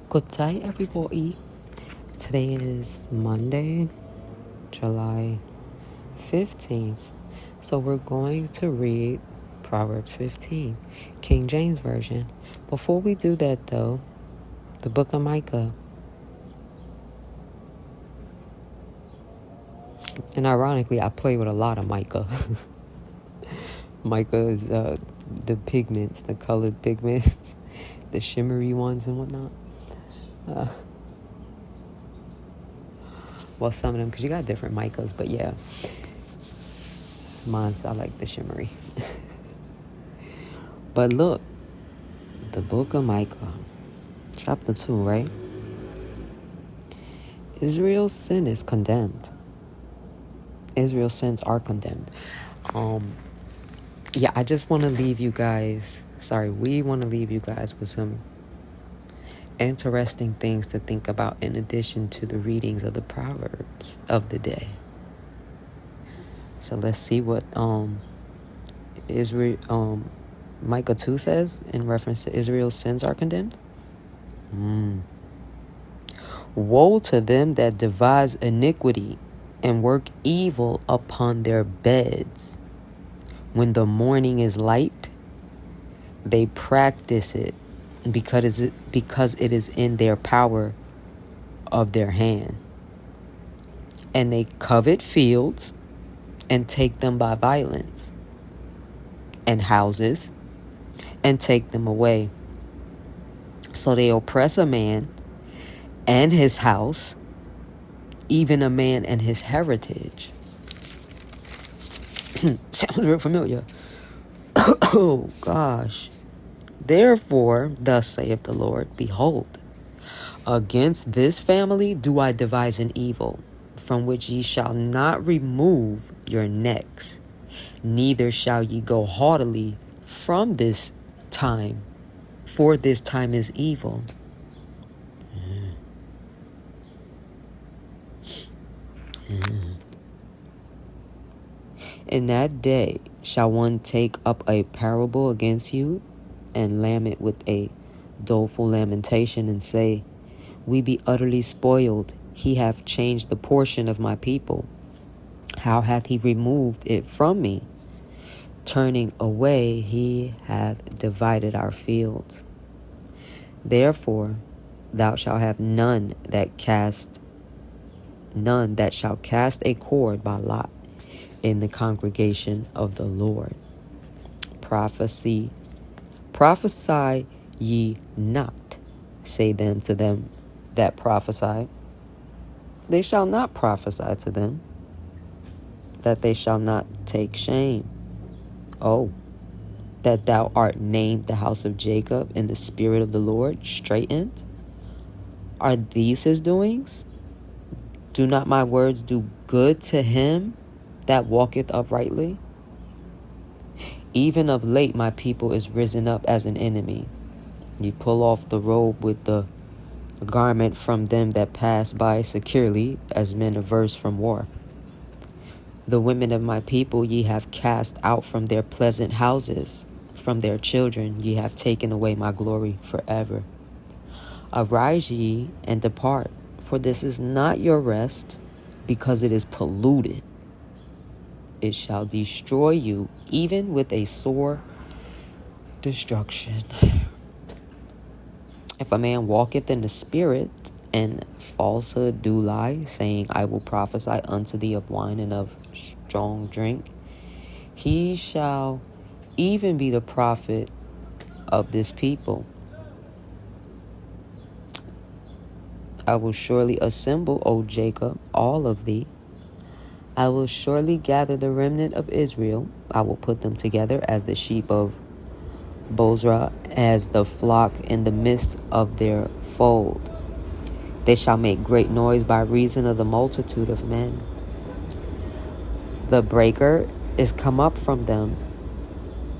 Good day, everybody. Today is Monday, July 15th. So we're going to read Proverbs 15, King James Version. Before we do that, though, the book of Micah. And ironically, I play with a lot of Micah. Micah is the pigments, the colored pigments, the shimmery ones and whatnot. Well, some of them, because you got different Micahs, but yeah. Mine's, I like the shimmery. But look, the book of Micah, chapter 2, right? Israel's sin is condemned. Israel's sins are condemned. Yeah, I just want to leave you guys, we want to leave you guys with some interesting things to think about in addition to the readings of the Proverbs of the day. So let's see what Micah 2 says in reference to Israel's sins are condemned. Woe to them that devise iniquity and work evil upon their beds. When the morning is light, they practice it because it is in their power of their hand. And they covet fields and take them by violence, and houses and take them away. So they oppress a man and his house, even a man and his heritage. Sounds real familiar. Oh, gosh. Therefore, thus saith the Lord, behold, against this family do I devise an evil, from which ye shall not remove your necks, neither shall ye go haughtily from this time, for this time is evil. In that day shall one take up a parable against you, and lament with a doleful lamentation, and say, we be utterly spoiled. He hath changed the portion of my people. How hath he removed it from me? Turning away, he hath divided our fields. Therefore, thou shalt have none that shall cast a cord by lot in the congregation of the Lord. Prophesy ye not, say them to them that prophesy. They shall not prophesy to them, that they shall not take shame. Oh, that thou art named the house of Jacob, and the spirit of the Lord straightened. Are these his doings? Do not my words do good to him that walketh uprightly? Even of late my people is risen up as an enemy. You pull off the robe with the garment from them that pass by securely, as men averse from war. The women of my people ye have cast out from their pleasant houses. From their children ye have taken away my glory forever. Arise ye and depart, for this is not your rest, because it is polluted. It shall destroy you, even with a sore destruction. If a man walketh in the spirit, and falsehood do lie, saying, I will prophesy unto thee of wine and of strong drink, he shall even be the prophet of this people. I will surely assemble, O Jacob, all of thee. I will surely gather the remnant of Israel. I will put them together as the sheep of Bozrah, as the flock in the midst of their fold. They shall make great noise by reason of the multitude of men. The breaker is come up from them.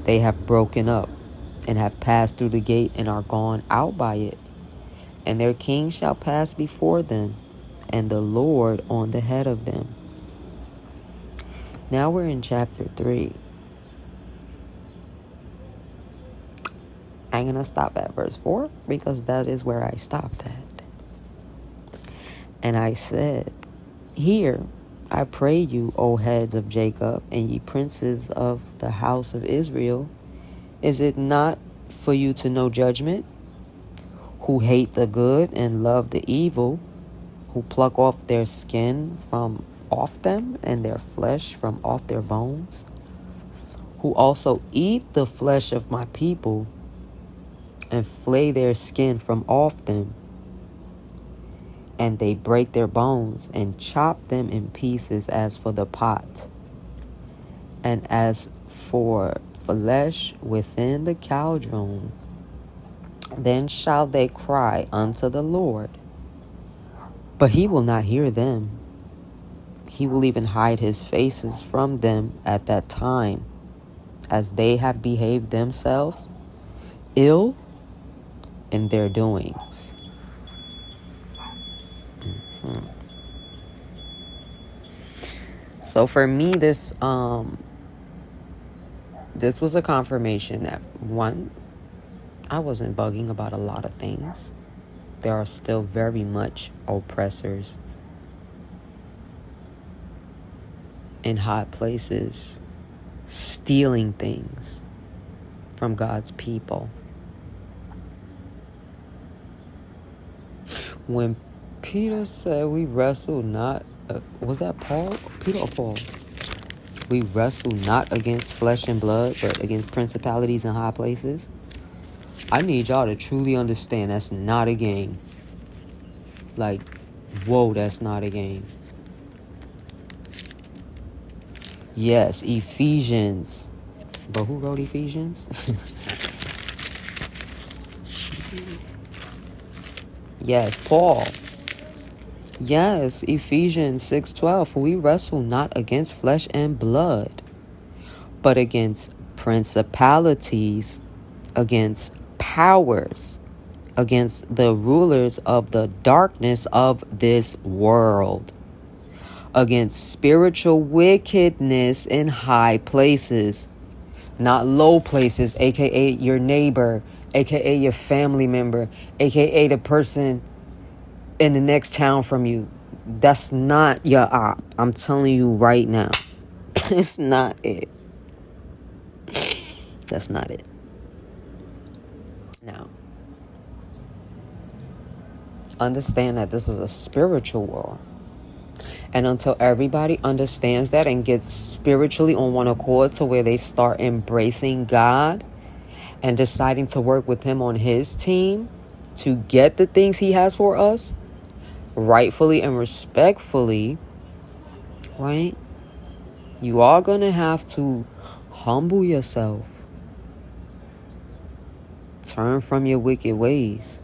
They have broken up, and have passed through the gate, and are gone out by it. And their king shall pass before them, and the Lord on the head of them. Now we're in chapter 3. I'm going to stop at verse 4 because that is where I stopped at. And I said, Hear, I pray you, O heads of Jacob, and ye princes of the house of Israel, is it not for you to know judgment, who hate the good and love the evil, who pluck off their skin from off them and their flesh from off their bones, who also eat the flesh of my people and flay their skin from off them, and they break their bones and chop them in pieces as for the pot, and as for flesh within the cauldron. Then shall they cry unto the Lord, but he will not hear them. He will even hide his faces from them at that time, as they have behaved themselves ill in their doings. So for me, this was a confirmation that, one, I wasn't bugging about a lot of things. There are still very much oppressors in high places stealing things from God's people. When Peter said we wrestle not, was that Paul? Peter or Paul? We wrestle not against flesh and blood, but against principalities in high places. I need y'all to truly understand that's not a game. Like, whoa, that's not a game. Yes, Ephesians. But who wrote Ephesians? Yes, Paul. Yes, Ephesians 6:12. For we wrestle not against flesh and blood, but against principalities, against powers, against the rulers of the darkness of this world, against spiritual wickedness in high places, not low places, aka your neighbor, aka your family member, aka the person in the next town from you. That's not your op. I'm telling you right now. It's not it. That's not it. Now, understand that this is a spiritual war. And until everybody understands that and gets spiritually on one accord to where they start embracing God and deciding to work with him on his team to get the things he has for us, rightfully and respectfully, right? You are going to have to humble yourself. Turn from your wicked ways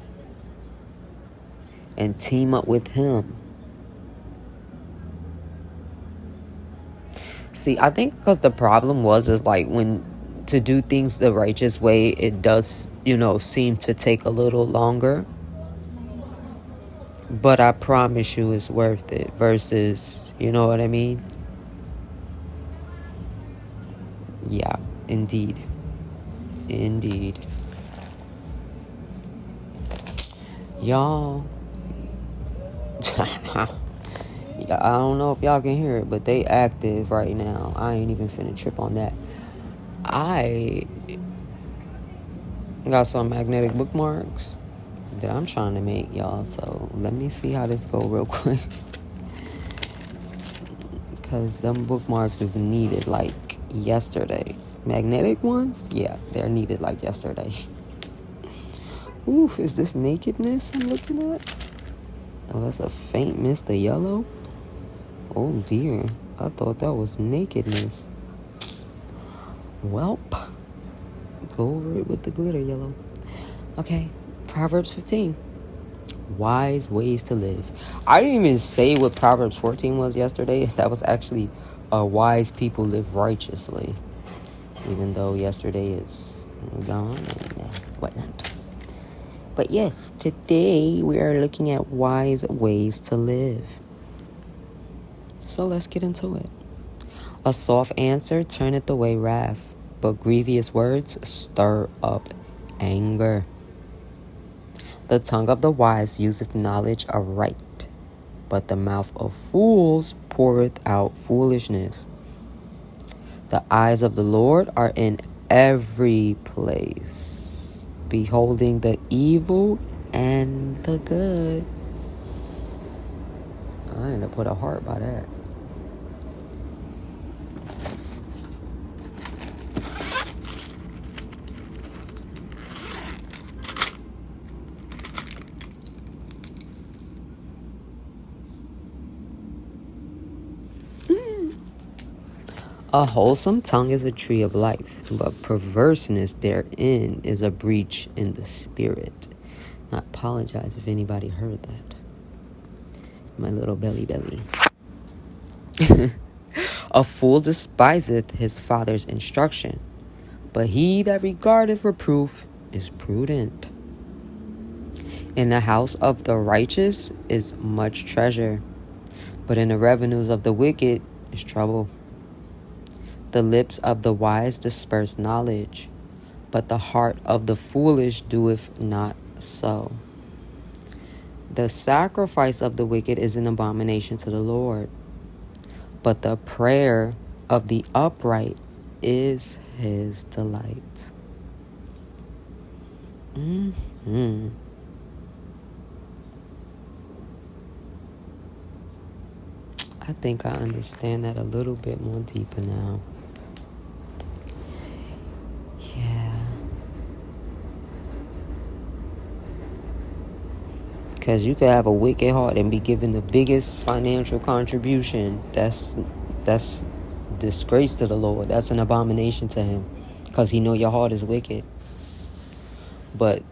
and team up with him. See, I think because the problem is like when to do things the righteous way, it does, seem to take a little longer. But I promise you it's worth it versus, you know what I mean? Yeah, indeed. Indeed. Y'all. I don't know if y'all can hear it, but they active right now. I ain't even finna trip on that. I got some magnetic bookmarks that I'm trying to make, y'all. So let me see how this go real quick. Because them bookmarks is needed like yesterday. Magnetic ones? Yeah, they're needed like yesterday. Oof, is this nakedness I'm looking at? Oh, that's a faint mist of yellow. Oh dear, I thought that was nakedness. Welp. Go over it with the glitter yellow. Okay, Proverbs 15. Wise ways to live. I didn't even say what Proverbs 14 was yesterday. That was actually wise people live righteously. Even though yesterday is gone and whatnot. But yes, today we are looking at wise ways to live. So let's get into it. A soft answer turneth away wrath, but grievous words stir up anger. The tongue of the wise useth knowledge aright, but the mouth of fools poureth out foolishness. The eyes of the Lord are in every place, beholding the evil and the good. I had to put a heart by that. A wholesome tongue is a tree of life, but perverseness therein is a breach in the spirit. I apologize if anybody heard that. My little belly. A fool despiseth his father's instruction, but he that regardeth reproof is prudent. In the house of the righteous is much treasure, but in the revenues of the wicked is trouble. The lips of the wise disperse knowledge, but the heart of the foolish doeth not so. The sacrifice of the wicked is an abomination to the Lord, but the prayer of the upright is his delight. I think I understand that a little bit more deeper now. Yeah. Because you could have a wicked heart and be given the biggest financial contribution. That's disgrace to the Lord. That's an abomination to him. Because he know your heart is wicked. But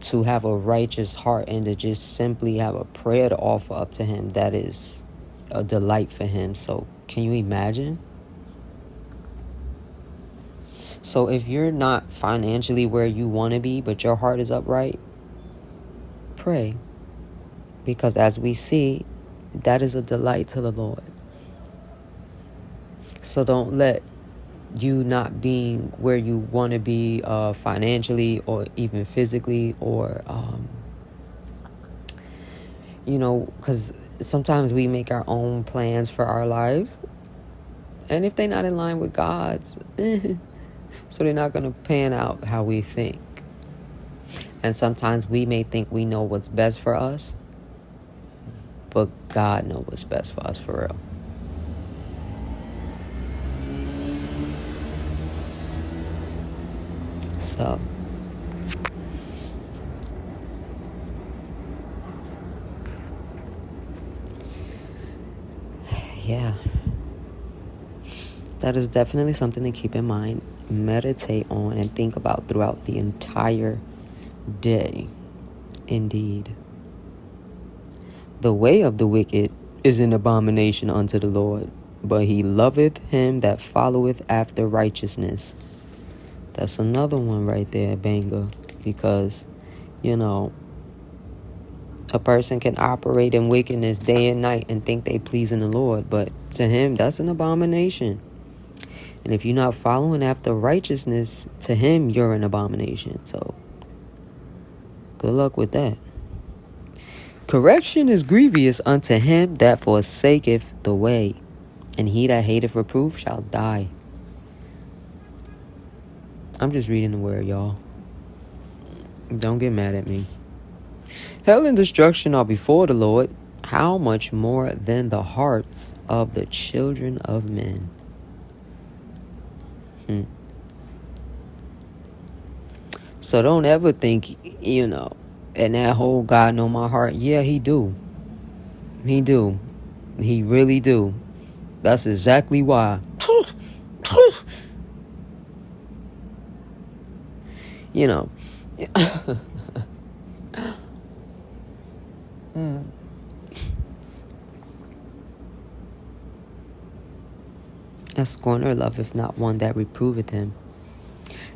to have a righteous heart and to just simply have a prayer to offer up to him, that is a delight for him. So can you imagine? So if you're not financially where you want to be, but your heart is upright, pray. Because as we see, that is a delight to the Lord. So don't let you not being where you want to be financially or even physically or, because sometimes we make our own plans for our lives. And if they're not in line with God's, so they're not going to pan out how we think. And sometimes we may think we know what's best for us, but God knows what's best for us, for real. So, yeah. That is definitely something to keep in mind, meditate on, and think about throughout the entire day. Indeed. The way of the wicked is an abomination unto the Lord, but he loveth him that followeth after righteousness. That's another one right there, banger. Because, a person can operate in wickedness day and night and think they pleasing the Lord, but to him, that's an abomination. And if you're not following after righteousness, to him, you're an abomination. So, good luck with that. Correction is grievous unto him that forsaketh the way, and he that hateth reproof shall die. I'm just reading the word, y'all. Don't get mad at me. Hell and destruction are before the Lord. How much more than the hearts of the children of men? So don't ever think, and that whole God know my heart. Yeah, he do. He do. He really do. That's exactly why. A scorner loveth not one that reproveth him.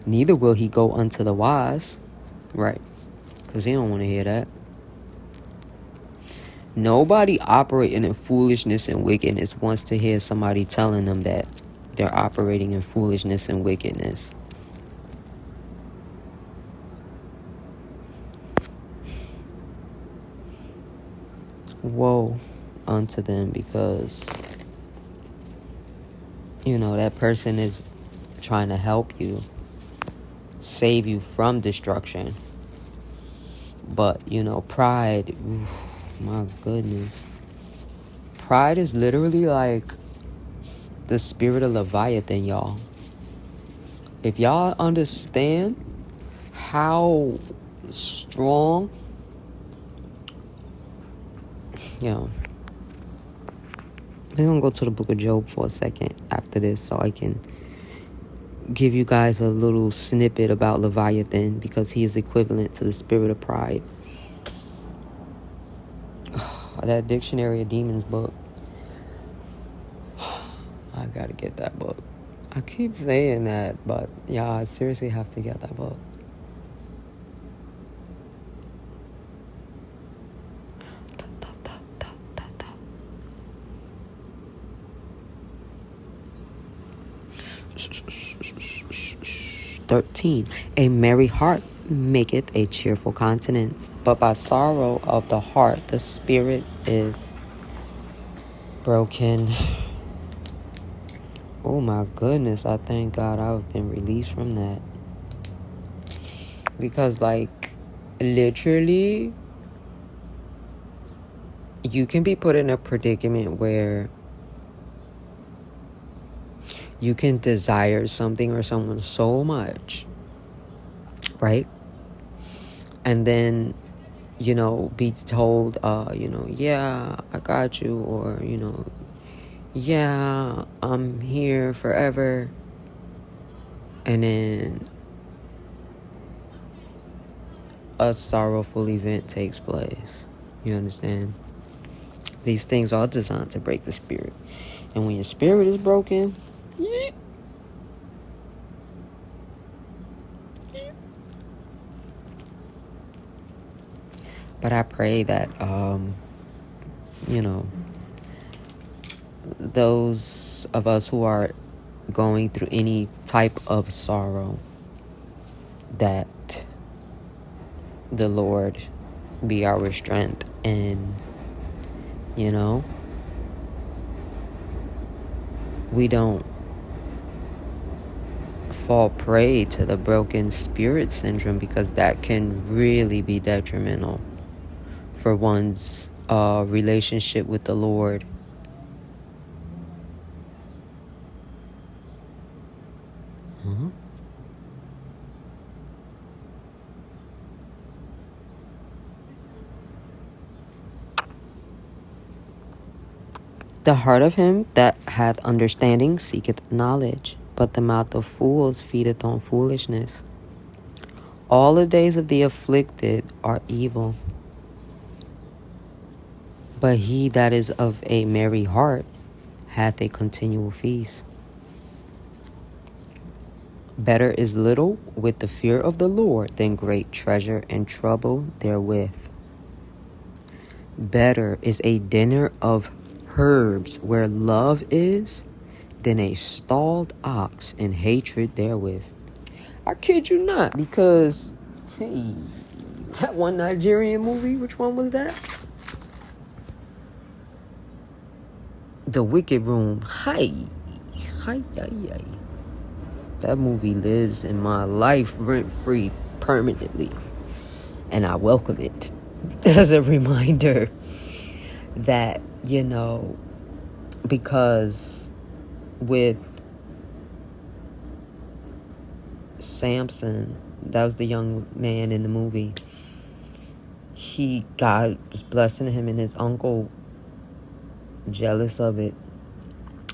Neither will he go unto the wise. Right. Because he don't want to hear that. Nobody operating in foolishness and wickedness wants to hear somebody telling them that they're operating in foolishness and wickedness. woe unto them, because that person is trying to help you, save you from destruction. But pride, oof, my goodness, pride is literally like the spirit of Leviathan, y'all. If y'all understand how strong, we're gonna go to the book of Job for a second after this, so I can give you guys a little snippet about Leviathan, because he is equivalent to the spirit of pride. That Dictionary of Demons book, I gotta get that book. I keep saying that, but yeah, I seriously have to get that book. "13. A merry heart maketh a cheerful countenance, but by sorrow of the heart the spirit is broken." Oh my goodness, I thank God I've been released from that. Because literally, you can be put in a predicament where you can desire something or someone so much, right? And then, be told, yeah, I got you, or, yeah, I'm here forever. And then a sorrowful event takes place. You understand? These things are designed to break the spirit. And when your spirit is broken, but I pray that, those of us who are going through any type of sorrow, that the Lord be our strength, and we don't fall prey to the broken spirit syndrome, because that can really be detrimental for one's relationship with the Lord. The heart of him that hath understanding seeketh knowledge, but the mouth of fools feedeth on foolishness. All the days of the afflicted are evil, but he that is of a merry heart hath a continual feast. Better is little with the fear of the Lord than great treasure and trouble therewith. Better is a dinner of herbs where love is than a stalled ox and hatred therewith. I kid you not, because that one Nigerian movie, which one was that? The Wicked Room. Hi. That movie lives in my life rent-free permanently, and I welcome it as a reminder that, because with Samson, that was the young man in the movie, God was blessing him, and his uncle, jealous of it,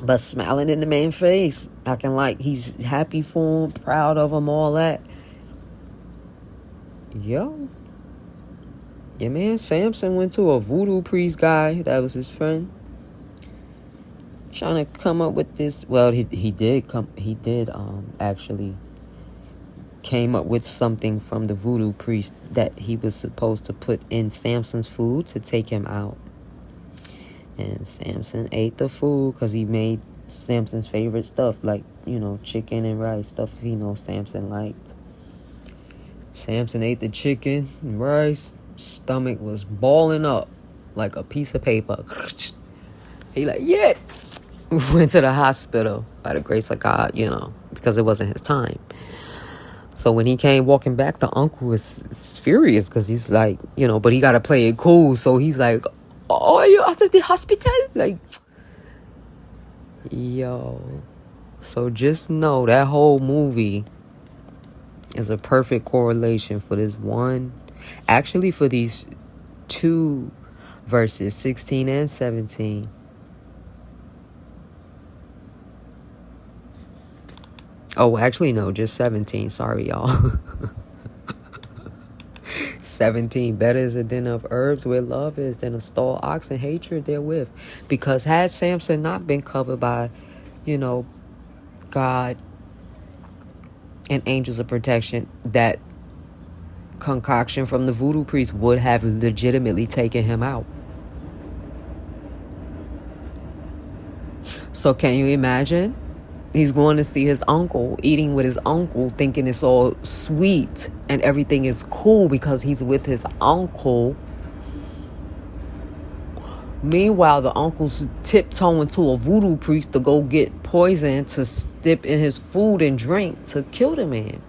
but smiling in the man's face, acting like he's happy for him, proud of him, all that. Yo, your man Samson went to a voodoo priest guy that was his friend, trying to come up with this. Well, he did actually came up with something from the voodoo priest that he was supposed to put in Samson's food to take him out. And Samson ate the food because he made Samson's favorite stuff, like, chicken and rice, stuff Samson liked. Samson ate the chicken and rice. Stomach was balling up like a piece of paper. He like, yeah. Went to the hospital by the grace of God, because it wasn't his time. So when he came walking back, the uncle is furious because he's like, but he got to play it cool. So he's like, oh, are you out of the hospital? Like, yo. So just know that whole movie is a perfect correlation for this one. Actually, for these two verses, 16 and 17. Oh, actually, no, just 17. Sorry, y'all. 17. Better is a dinner of herbs where love is than a stalled ox and hatred therewith. Because had Samson not been covered by, God and angels of protection, that concoction from the voodoo priest would have legitimately taken him out. So can you imagine? He's going to see his uncle, eating with his uncle, thinking it's all sweet and everything is cool because he's with his uncle. Meanwhile, the uncle's tiptoeing to a voodoo priest to go get poison to dip in his food and drink to kill the man.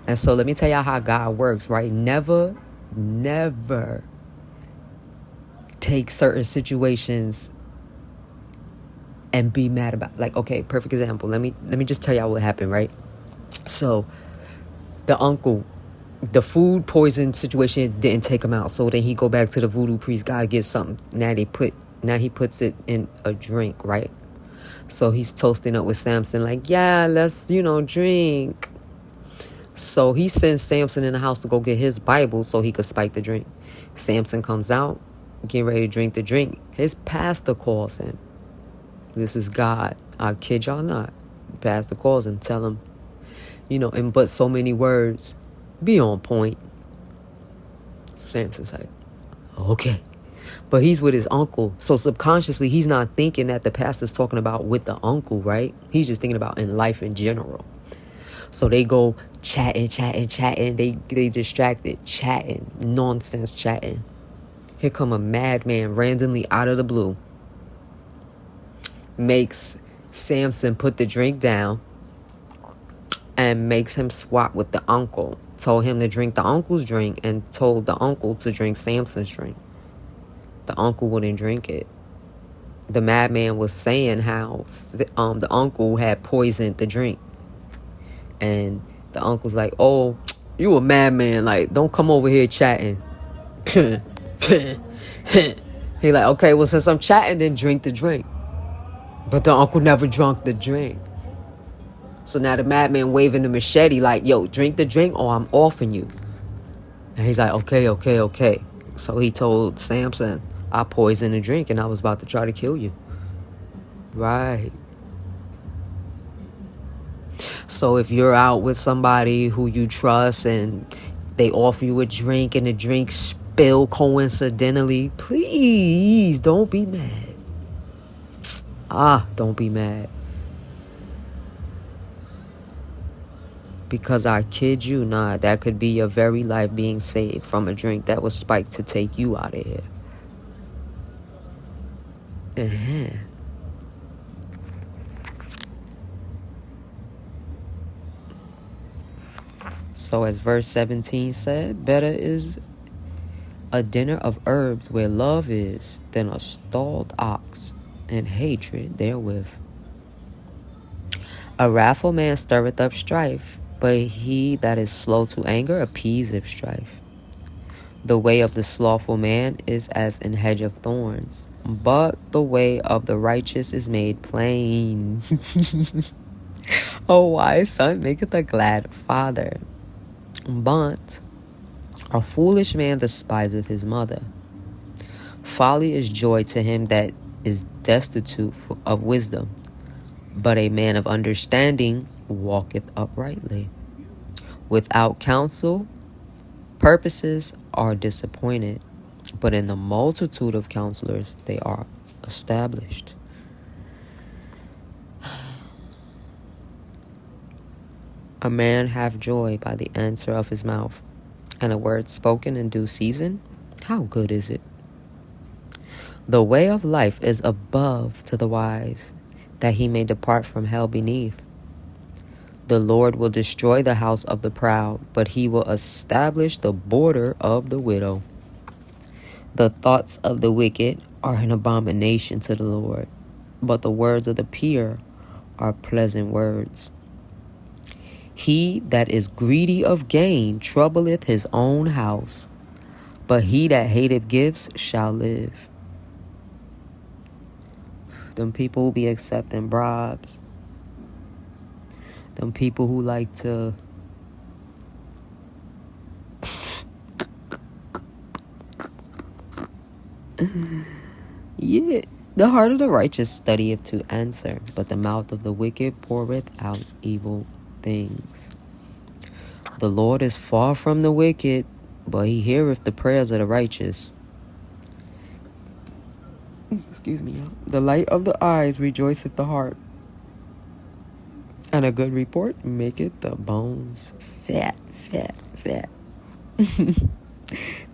And so let me tell y'all how God works, right? Never take certain situations and be mad about. Like, okay, perfect example. Let me just tell y'all what happened, right? So the uncle, the food poison situation didn't take him out. So then he go back to the voodoo priest, gotta get something. Now he puts it in a drink, right? So he's toasting up with Samson, like, yeah, let's, drink. So he sends Samson in the house to go get his Bible so he could spike the drink. Samson comes out, getting ready to drink the drink. His pastor calls him. This is God. I kid y'all not. Pastor calls him, tell him, in but so many words, be on point. Samson's like, okay. But he's with his uncle. So subconsciously, he's not thinking that the pastor's talking about with the uncle, right? He's just thinking about in life in general. So they go chatting. They distracted, chatting, nonsense chatting. Here come a madman randomly out of the blue. Makes Samson put the drink down and makes him swap with the uncle. Told him to drink the uncle's drink and told the uncle to drink Samson's drink. The uncle wouldn't drink it. The madman was saying how the uncle had poisoned the drink. And the uncle's like, oh, you a madman. Like, don't come over here chatting. He like, okay, well, since I'm chatting, then drink the drink. But the uncle never drunk the drink. So now the madman waving the machete like, yo, drink the drink or I'm offing you. And he's like, okay. So he told Samson, I poisoned the drink and I was about to try to kill you. Right. So if you're out with somebody who you trust and they offer you a drink and the drink spill coincidentally, please don't be mad. Don't be mad. Because I kid you not, that could be your very life being saved from a drink that was spiked to take you out of here. So as verse 17 said, better is a dinner of herbs where love is than a stalled ox and hatred therewith. A wrathful man stirreth up strife, but he that is slow to anger appeaseth strife. The way of the slothful man is as an hedge of thorns, but the way of the righteous is made plain. A wise son maketh a glad father, but a foolish man despiseth his mother. Folly is joy to him that is destitute of wisdom, but a man of understanding walketh uprightly. Without counsel, purposes are disappointed, but in the multitude of counselors they are established. A man hath joy by the answer of his mouth, and a word spoken in due season, how good is it? The way of life is above to the wise, that he may depart from hell beneath. The Lord will destroy the house of the proud, but he will establish the border of the widow. The thoughts of the wicked are an abomination to the Lord, but the words of the pure are pleasant words. He that is greedy of gain troubleth his own house, but he that hateth gifts shall live. Them people who be accepting bribes, them people who like to yeah, the heart of the righteous studieth to answer, but the mouth of the wicked poureth out evil things. The Lord is far from the wicked, but he heareth the prayers of the righteous. Excuse me. The light of the eyes rejoiceth the heart, and a good report maketh the bones fat.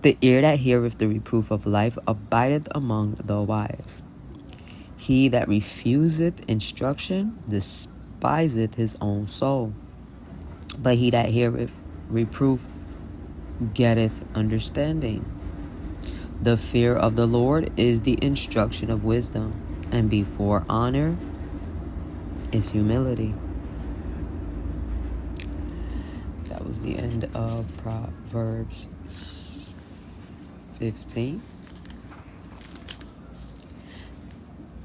The ear that heareth the reproof of life abideth among the wise. He that refuseth instruction despiseth his own soul, but he that heareth reproof getteth understanding. The fear of the Lord is the instruction of wisdom, and before honor is humility. That was the end of Proverbs 15.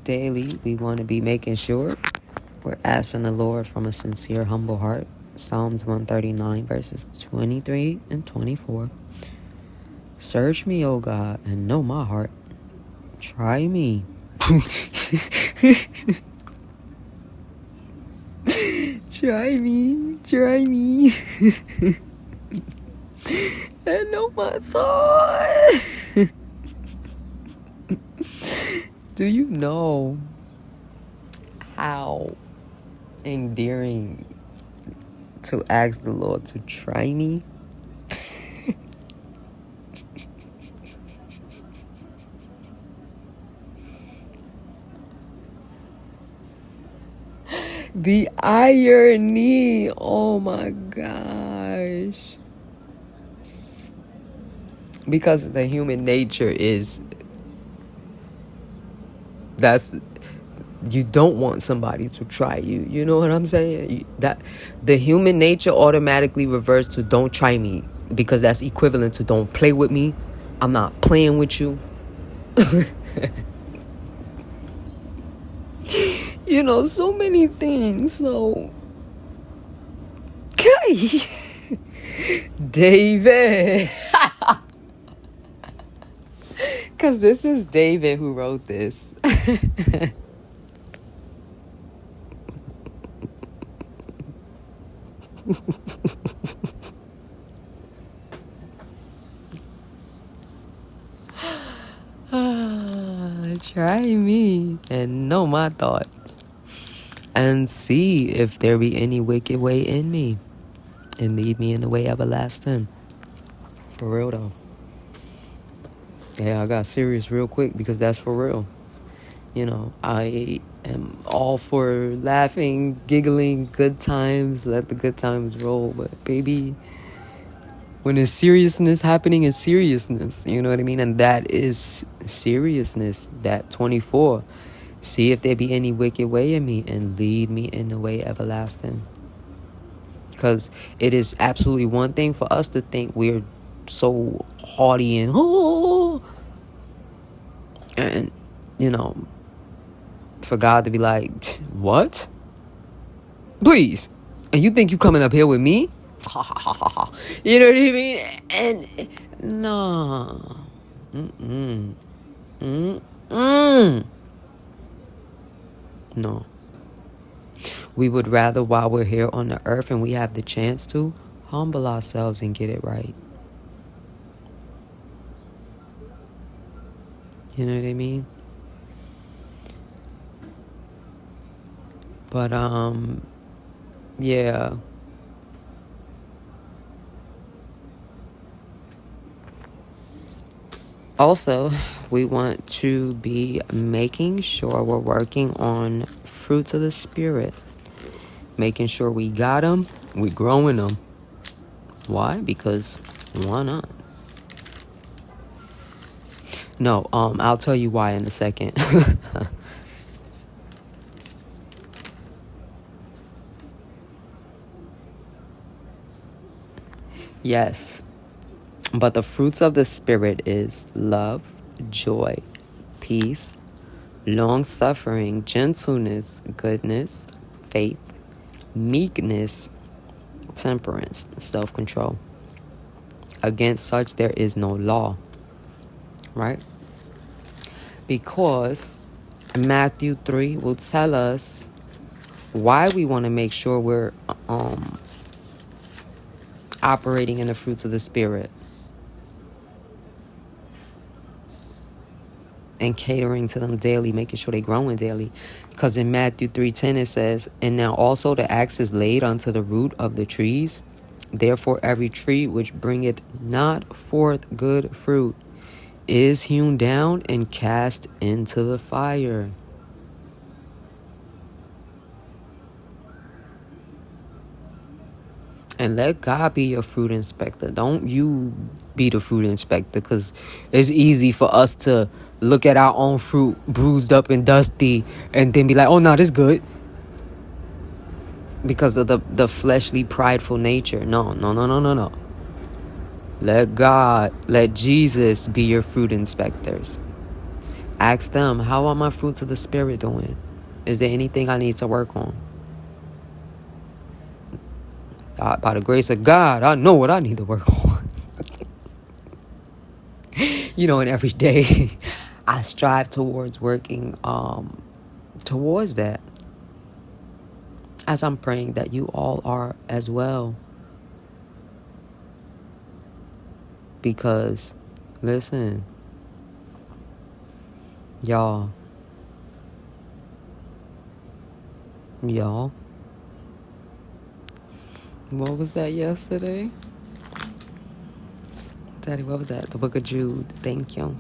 Daily, we want to be making sure we're asking the Lord from a sincere, humble heart. Psalms 139, verses 23 and 24. Search me, O God, and know my heart. Try me. Try me. And know my thoughts. Do you know how endearing to ask the Lord to try me? The irony, oh my gosh. Because the human nature is, you don't want somebody to try you. You know what I'm saying? That the human nature automatically reverts to don't try me, because that's equivalent to don't play with me. I'm not playing with you. You know, so many things. So, David. Because this is David who wrote this. Try me and know my thoughts, and see if there be any wicked way in me, and lead me in the way everlasting. For real though. Yeah, I got serious real quick because that's for real. You know, I am all for laughing, giggling, good times, let the good times roll. But baby, when there's seriousness happening, is seriousness. You know what I mean? And that is seriousness. That 24. See if there be any wicked way in me, and lead me in the way everlasting. Because it is absolutely one thing for us to think we're so haughty and you know, for God to be like, what? Please. And you think you coming up here with me? You know what I mean? And no. No. We would rather, while we're here on the earth and we have the chance to, humble ourselves and get it right. You know what I mean? But, yeah. Also, we want to be making sure we're working on fruits of the Spirit. Making sure we got them, we growing them. Why? Because why not? No, I'll tell you why in a second. Yes, but the fruits of the Spirit is love, joy, peace, long-suffering, gentleness, goodness, faith, meekness, temperance, self-control. Against such there is no law, right? Because Matthew 3 will tell us why we want to make sure we're operating in the fruits of the Spirit and catering to them daily, making sure they growing daily. Because in Matthew 3:10 it says, "And now also the axe is laid unto the root of the trees. Therefore every tree which bringeth not forth good fruit is hewn down and cast into the fire." And let God be your fruit inspector. Don't you be the fruit inspector, because it's easy for us to look at our own fruit bruised up and dusty and then be like, oh, no, this good. Because of the fleshly, prideful nature. No. Let Jesus be your fruit inspectors. Ask them, how are my fruits of the Spirit doing? Is there anything I need to work on? By the grace of God, I know what I need to work on. And every day I strive towards working towards that. As I'm praying that you all are as well. Because, listen, y'all, what was that yesterday? Daddy, what was that? The book of Jude. Thank you.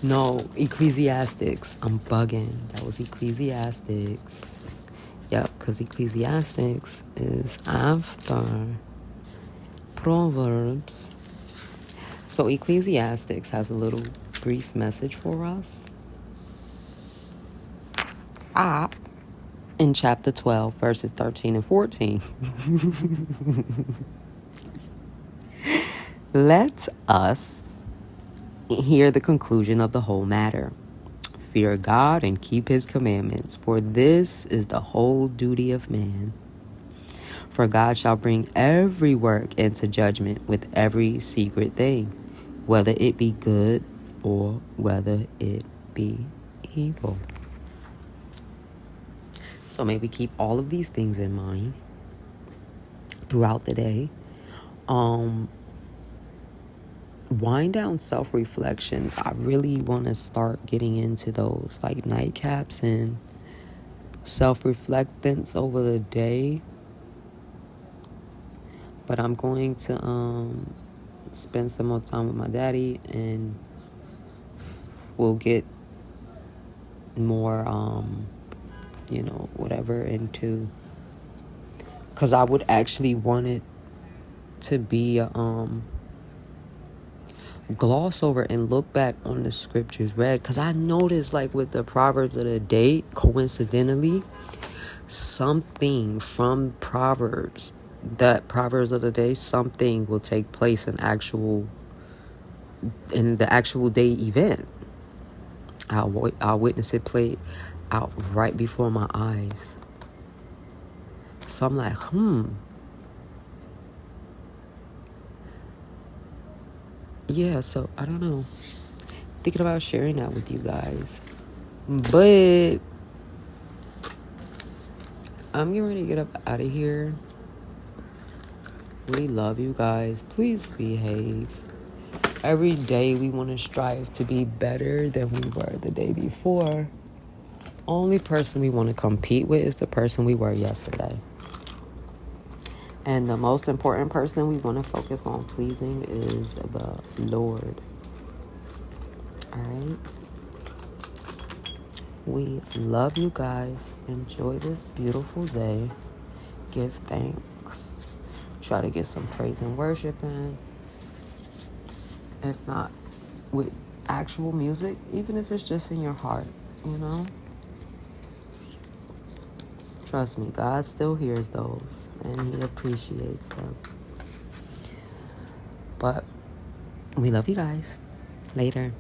No, Ecclesiastics. I'm bugging. That was Ecclesiastics. Yep, because Ecclesiastics is after Proverbs. So Ecclesiastics has a little brief message for us. In chapter 12, verses 13 and 14. Let us hear the conclusion of the whole matter. Fear God and keep his commandments, for this is the whole duty of man. For God shall bring every work into judgment with every secret thing, whether it be good or whether it be evil. So maybe keep all of these things in mind throughout the day. Wind down self-reflections. I really want to start getting into those, like nightcaps and self-reflectance over the day. But I'm going to spend some more time with my daddy, and we'll get more whatever into, because I would actually want it to be gloss over and look back on the scriptures read, because I noticed, like, with the Proverbs of the day, coincidentally, something from Proverbs of the day, something will take place in the actual day event. I'll witness it play out right before my eyes. So I'm like, yeah, so I don't know. Thinking about sharing that with you guys. But I'm getting ready to get up out of here. We love you guys. Please behave. Every day we want to strive to be better than we were the day before. Only person we want to compete with is the person we were yesterday. And the most important person we want to focus on pleasing is the Lord. All right? We love you guys. Enjoy this beautiful day. Give thanks. Try to get some praise and worship in. If not with actual music, even if it's just in your heart, you know? Trust me, God still hears those and He appreciates them. But we love you guys. Later.